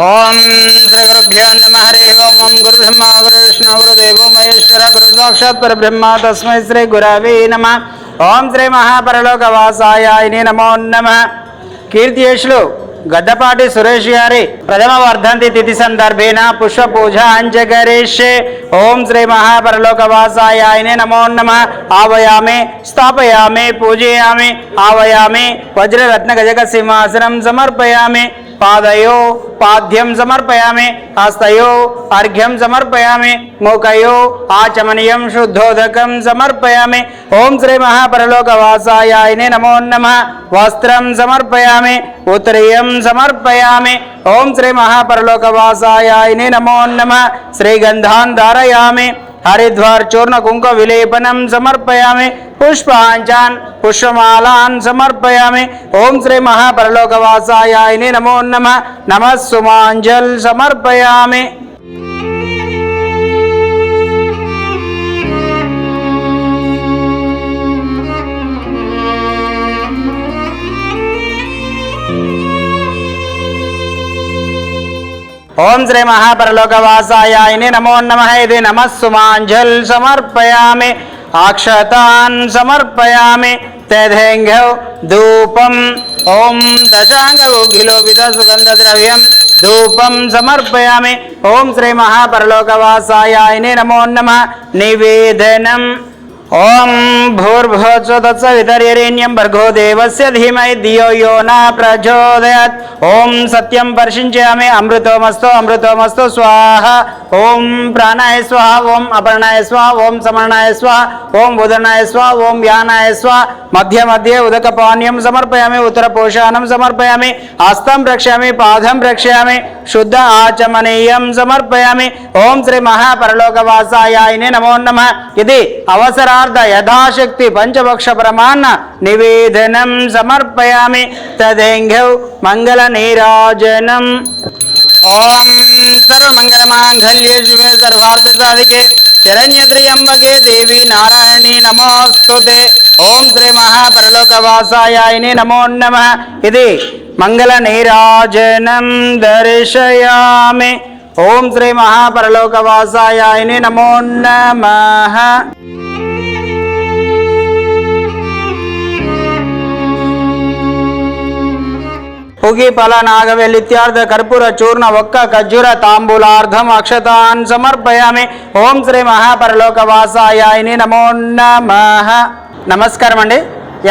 ओम श्री गुरुभ्यो नमः हरि ओम ओम गुरु ब्रह्मा गुरु विष्णु गुरुदेवो महेश्वर गुरु साक्षात् परब्रह्म तस्मै श्री गुरवे नमः। ओम श्री महापरलोकवासाय नमो नमः। కీర్తియేషులు గద్దపాటి సురేష్ గారి ప్రథమ వర్ధంతి తిథి సందర్భేన పుష్ప పూజ అంజకరిష్యే. ఓం శ్రీ మహాపరలోకవాసాయ నమో నమః. ఆవయామి స్థాపయామి పూజయామి ఆవయామి వజ్రరత్న గజక సింహాసనం సమర్పయామి. పాదయో పాద్యం సమర్పయామి హస్తయో అర్ఘ్యం సమర్పయామి ముఖయో ఆచమనీయం శుద్ధోదకం సమర్పయామి. ఓం శ్రీ మహాపరలోకవాసాయ నమో నమః. వస్త్రం సమర్పయామి ఉత్తరీయం సమర్పయామి. ఓం శ్రీ మహాపరలోకవాసాయ నమో నమః. శ్రీగంధాన్ ధారయామి హరిద్వార్ చూర్ణ కుంకుమ విలేపనం సమర్పయామి. పుష్పాంచాన్ పుష్పమాలాన్ సమర్పయామి. ఓం శ్రీ మహాపరలోకవాసాయ నమో నమః. నమః సుమాంజల్ సమర్పయామి. ఓం శ్రీ మహాపరలోకవాసాయ నమో నమః. ఇది నమః సుమాంజల్ సమర్పయామి. అక్షతాన్ సమర్పయామి. తేధేంఘౌ ధూపం ఓం దశాంగౌఘిలోపిత సుగంధ ద్రవ్యం ధూపం సమర్పయామి. ఓం శ్రీ మహాపరలోకవాసాయ నమో నమః. నివేదనం ఓం భూర్భువస్సువత్సవితర్యరేణ్యం భర్గో దేవస్య ధీమహి ధియో యో న ప్రచోదయాత్. ఓం సత్యం వర్షించామి. అమృతోమస్తు అమృతోమస్తు స్వాహ. ఓం ప్రాణాయ స్వాహ. ఓం అపర్ణాయ స్వాహ. ఓం సమర్ణాయ స్వాహ. ఓం ఉదనాయ స్వాహ. ఓం యానాయ స్వాహ. మధ్య మధ్య ఉదకపానీయం సమర్పయామి. ఉత్తరపోషాణం సమర్పయామి. హస్తం రక్ష్యామి పాదం రక్ష్యామి. శుద్ధ ఆచమనీయం సమర్పయామి. ఓం శ్రీ మహాపరలోకవాసాయ నమో నమః. ఇది అవసరార్థ యథాశక్తి పంచభక్ష ప్రమాణ నివేదనం సమర్పయామి. తదేంఘౌ మంగళ నీరాజనం. ఓం సర్వమంగళమాంగళ్యే శివే సర్వార్థ సాధికే శరణ్య త్ర్యంబకే దేవి నారాయణి నమోస్తుతే. ఓం శ్రీ మహాపరలోకవాసాయ నమో నమః. ఇది మంగళ నీరాజనం దర్శయామి. ఓం శ్రీ మహాపరలోకవాసాయ నమో నమః. పుగి ఫల నాగవెలిత్యార్థ కర్పూర చూర్ణ ఒక్క ఖర్జూర తాంబూలార్థం అక్షతాన్ సమర్పయామి. ఓం శ్రీ మహాపరలోకవాసాయ నమో నమః. నమస్కారం అండి.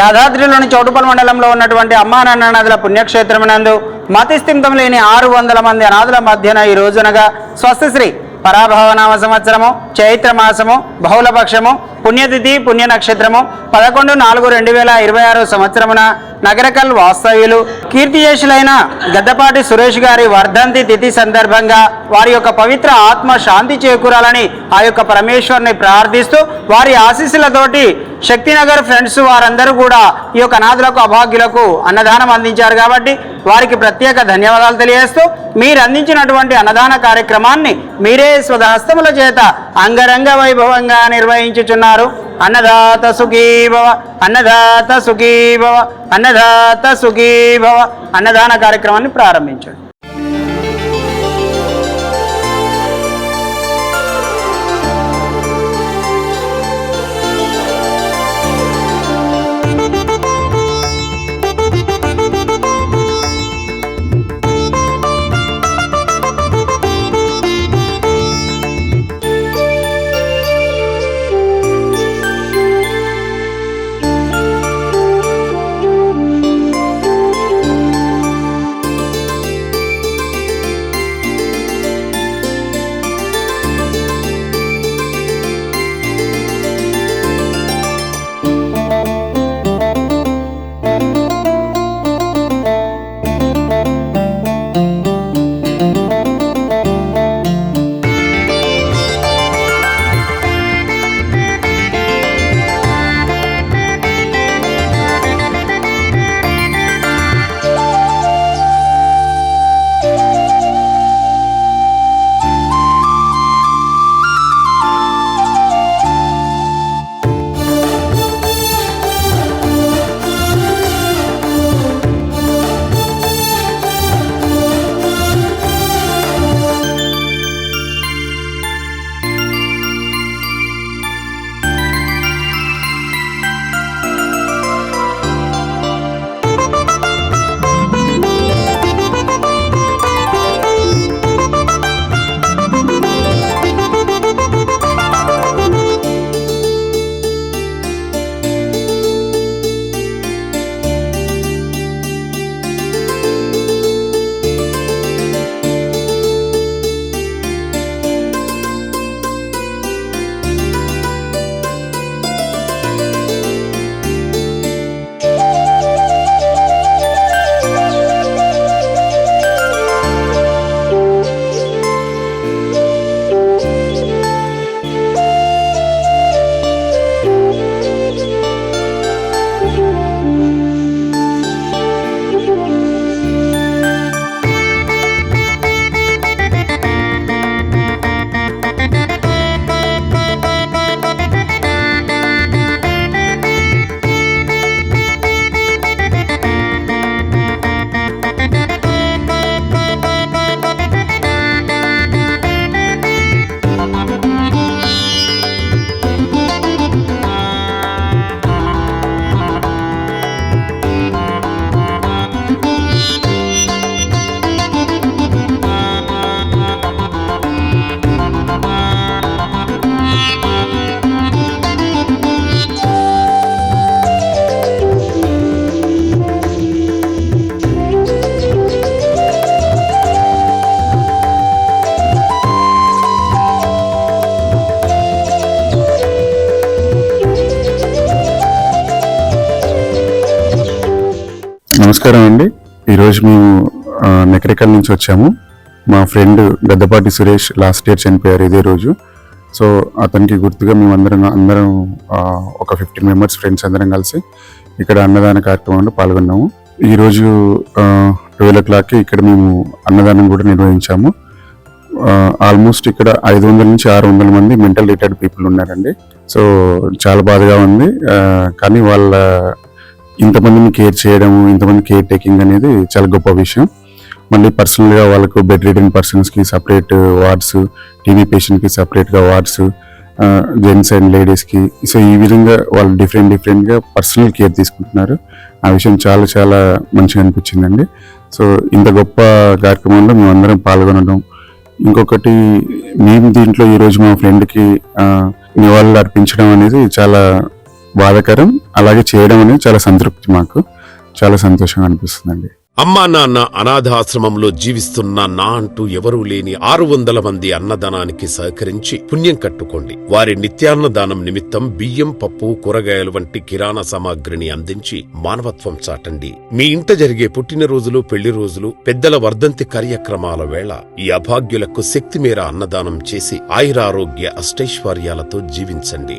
యాదాద్రిలోని చౌటుపల్లి మండలంలో ఉన్నటువంటి అమ్మానాన్న నదుల పుణ్యక్షేత్రమునందు మతిస్థిమితం లేని 600 మంది అనాథుల మధ్యన ఈ రోజునగా స్వస్తిశ్రీ పరాభవనామ సంవత్సరము చైత్ర మాసము బహుళపక్షము పుణ్యతిథి పుణ్య నక్షత్రము 11/4/2026 సంవత్సరమున నగరకల్ వాస్తవ్యులు కీర్తియేషులైన గద్దపాటి సురేష్ గారి వర్ధంతి తిథి సందర్భంగా వారి యొక్క పవిత్ర ఆత్మ శాంతి చేకూరాలని ఆ యొక్క పరమేశ్వరుని ప్రార్థిస్తూ వారి ఆశీస్సులతోటి శక్తినగర్ ఫ్రెండ్స్ వారందరూ కూడా ఈ యొక్క అనాథులకు అభాగ్యులకు అన్నదానం అందించారు కాబట్టి వారికి ప్రత్యేక ధన్యవాదాలు తెలియజేస్తూ మీరు అందించినటువంటి అన్నదాన కార్యక్రమాన్ని మీరే స్వహస్తముల చేత అంగరంగ వైభవంగా నిర్వహించుచున్నారు. అన్నదాత సుఖీ భవ అన్నదాత సుఖీ భవ అన్నదాత సుఖీ భవ. అన్నదాన కార్యక్రమాన్ని ప్రారంభించండి. నమస్కారం అండి. ఈరోజు మేము నకరికల్ నుంచి వచ్చాము. మా friend Gaddapati Suresh last year చనిపోయారు ఇదే రోజు. సో అతనికి గుర్తుగా మేము అందరం ఒక 15 మెంబర్స్ ఫ్రెండ్స్ అందరం కలిసి ఇక్కడ అన్నదాన కార్యక్రమంలో పాల్గొన్నాము. ఈరోజు 12 o'clock ఇక్కడ మేము అన్నదానం కూడా నిర్వహించాము. ఆల్మోస్ట్ ఇక్కడ 500 నుంచి 600 మంది మెంటల్ రిటార్డ్ పీపుల్ ఉన్నారండి. సో చాలా బాధగా ఉంది. కానీ వాళ్ళ ఇంతమందిని కేర్ చేయడము, ఇంతమంది కేర్ టేకింగ్ అనేది చాలా గొప్ప విషయం. మళ్ళీ పర్సనల్గా వాళ్ళకు బెడ్ రిడెన్ పర్సన్స్కి సపరేట్ వార్డ్స్, టీబీ పేషెంట్కి సపరేట్గా వార్డ్స్, జెంట్స్ అండ్ లేడీస్కి. సో ఈ విధంగా వాళ్ళు డిఫరెంట్గా పర్సనల్ కేర్ తీసుకుంటున్నారు. ఆ విషయం చాలా చాలా మంచిగా అనిపించిందండి. సో ఇంత గొప్ప కార్యక్రమంలో మేము అందరం పాల్గొనడం, ఇంకొకటి మేము దీంట్లో ఈరోజు మా ఫ్రెండ్కి నివాళులు అర్పించడం అనేది చాలా బాధాకరం. అలాగే చేయడం అనేది చాలా సంతృప్తి, మాకు చాలా సంతోషంగా అనిపిస్తుందండి. అమ్మా నాన్న అనాథాశ్రమంలో జీవిస్తున్న నా అంటూ ఎవరూ లేని 600 మంది అన్నదానానికి సహకరించి పుణ్యం కట్టుకోండి. వారి నిత్యాన్నదానం నిమిత్తం బియ్యం, పప్పు, కూరగాయలు వంటి కిరాణా సామాగ్రిని అందించి మానవత్వం చాటండి. మీ ఇంట జరిగే పుట్టినరోజులు, పెళ్లి రోజులు, పెద్దల వర్ధంతి కార్యక్రమాల వేళ ఈ అభాగ్యులకు శక్తి మేర అన్నదానం చేసి ఆయురారోగ్య అష్టైశ్వర్యాలతో జీవించండి.